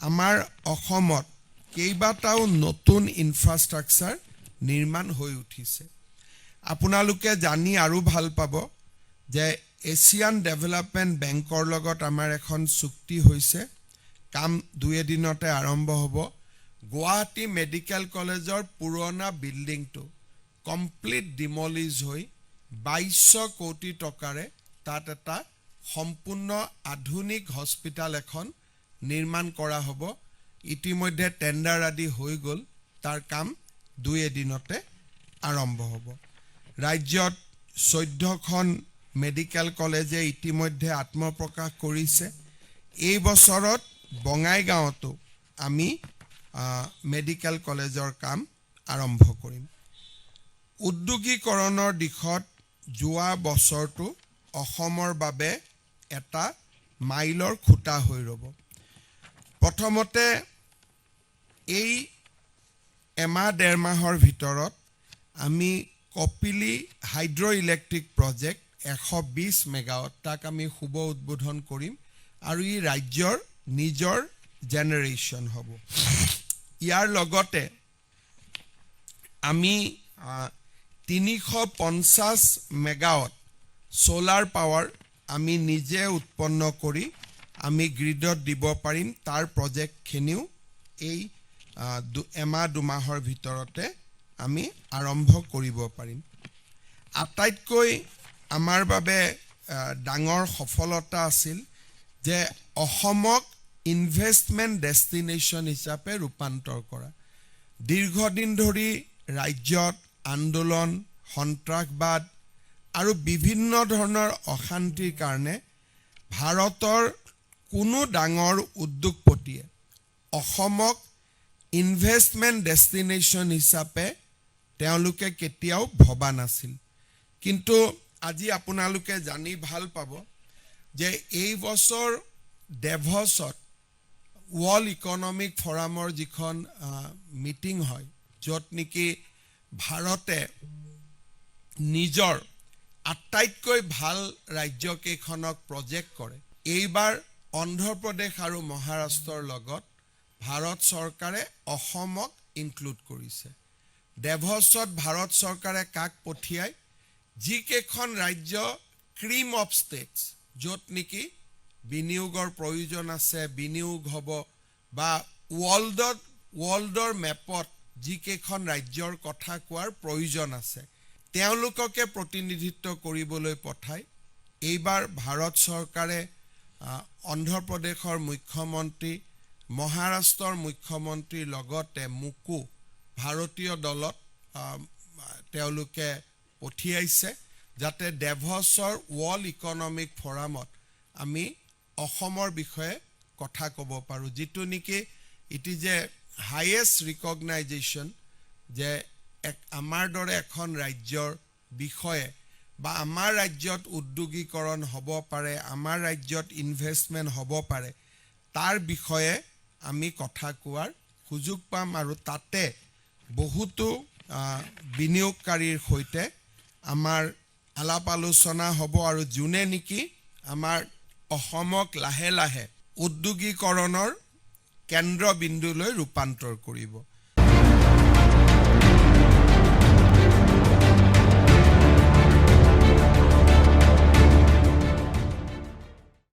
আমাৰ অসমত কেইবাটাও নতুন ইনফ্ৰাষ্ট্ৰাকচাৰ নিৰ্মাণ হৈ উঠিছে। আপোনালোকে জানি আৰু ভাল পাব যে এছিয়ান ডেভেলপমেণ্ট বেংকৰ লগত আমাৰ এখন চুক্তি হৈছে। কাম 2 এদিনতে আৰম্ভ হ'ব। গুৱাহাটী মেডিকেল কলেজৰ পুৰণা বিল্ডিংটো কমপ্লিট ডিমলিজ হৈ 2200 কোটি টকাৰে তাত এটা সম্পূৰ্ণ আধুনিক হস্পিটাল এখন নিৰ্মাণ কৰা হ'ব। ইতিমধ্যে টেণ্ডাৰ আদি হৈ গ'ল। তাৰ কাম 2 এদিনতে আৰম্ভ হ'ব। ৰাজ্যত 14খন মেডিকেল কলেজে ইতিমধ্যে আত্মপ্ৰকাশ কৰিছে। এই বছৰত বঙাইগাঁৱতো আমি মেডিকেল কলেজৰ কাম আৰম্ভ কৰিম। উদ্যোগীকৰণৰ দিশত যোৱা বছৰটো অসমৰ বাবে এটা মাইলৰ খুঁটা হৈ ৰ'ব। প্ৰথমতে এই এমাহ 1.5 মাহৰ ভিতৰত আমি কপিলী হাইড্ৰ' ইলেক্ট্ৰিক প্ৰজেক্ট 120 মেগাৱাট তাক আমি শুভ উদ্বোধন কৰিম আৰু ই ৰাজ্যৰ নিজৰ জেনেৰেশ্যন হ'ব। ইয়াৰ লগতে আমি 350 মেগাৱাট সোলাৰ পাৱাৰ আমি নিজে উৎপন্ন কৰি আমি গ্ৰিডত দিব পাৰিম। তাৰ প্ৰজেক্টখিনিও এই এমাহ 2 মাহৰ ভিতৰতে আমি আৰম্ভ কৰিব পাৰিম। আটাইতকৈ আমাৰ বাবে ডাঙৰ সফলতা আছিল যে অসমক ইনভেষ্টমেণ্ট ডেষ্টিনেশ্যন হিচাপে ৰূপান্তৰ কৰা। দীৰ্ঘদিন ধৰি ৰাজ্যত আন্দোলন, সন্ত্ৰাসবাদ আৰু বিভিন্ন ধৰণৰ অশান্তিৰ কাৰণে ভাৰতৰ কোনো ডাঙৰ উদ্যোগপতিয়ে অসমক ইনভেষ্টমেণ্ট ডেষ্টিনেশ্যন হিচাপে তেওঁলোকে কেতিয়াও ভবা নাছিল। কিন্তু আজি আপোনালোকে জানি ভাল পাব যে এই বছৰ ডেভছত ৱৰ্ল্ড ইকনমিক ফৰামৰ যিখন মিটিং হয়, য'ত নেকি ভাৰতে নিজৰ আটাইতকৈ ভাল ৰাজ্যকেইখনক প্ৰজেক্ট কৰে। এইবাৰ অন্ধ্ৰপ্ৰদেশ আৰু মহাৰাষ্ট্ৰৰ লগত ভাৰত চৰকাৰে অসমক ইনক্লুড কৰিছে। ডেভছত ভাৰত চৰকাৰে কাক পঠিয়ায়? যিকেইখন ৰাজ্য ক্ৰীম অফ ষ্টেটছ, য'ত নেকি বিনিয়োগৰ প্ৰয়োজন আছে, বিনিয়োগ হ'ব, বা ৱৰ্ল্ডৰ মেপত যিকেইখন ৰাজ্যৰ কথা কোৱাৰ প্ৰয়োজন আছে, তেওঁলোককে প্ৰতিনিধিত্ব কৰিবলৈ পঠায়। এইবাৰ ভাৰত চৰকাৰে অন্ধ্ৰপ্ৰদেশৰ মুখ্যমন্ত্ৰী, মহাৰাষ্ট্ৰৰ মুখ্যমন্ত্ৰীৰ লগতে মোকো ভাৰতীয় দলত তেওঁলোকে পঠিয়াইছে, যাতে ডেভছৰ ৱৰ্ল্ড ইকনমিক ফৰামত আমি অসমৰ বিষয়ে কথা ক'ব পাৰোঁ, যিটো নেকি ইট ইজ এ হাইয়েষ্ট ৰিকগনাইজেশ্যন যে আমাৰ দৰে এখন ৰাজ্যৰ বিষয়ে বা আমাৰ ৰাজ্যত উদ্যোগীকৰণ হ'ব পাৰে, আমাৰ ৰাজ্যত ইনভেষ্টমেণ্ট হ'ব পাৰে, তাৰ বিষয়ে আমি কথা কোৱাৰ সুযোগ পাম। আৰু তাতে বহুতো বিনিয়োগকাৰীৰ সৈতে আমাৰ আলাপ আলোচনা হ'ব আৰু যোনে নেকি আমাৰ অসমক লাহে লাহে উদ্যোগীকৰণৰ কেন্দ্ৰবিন্দুলৈ ৰূপান্তৰ কৰিব।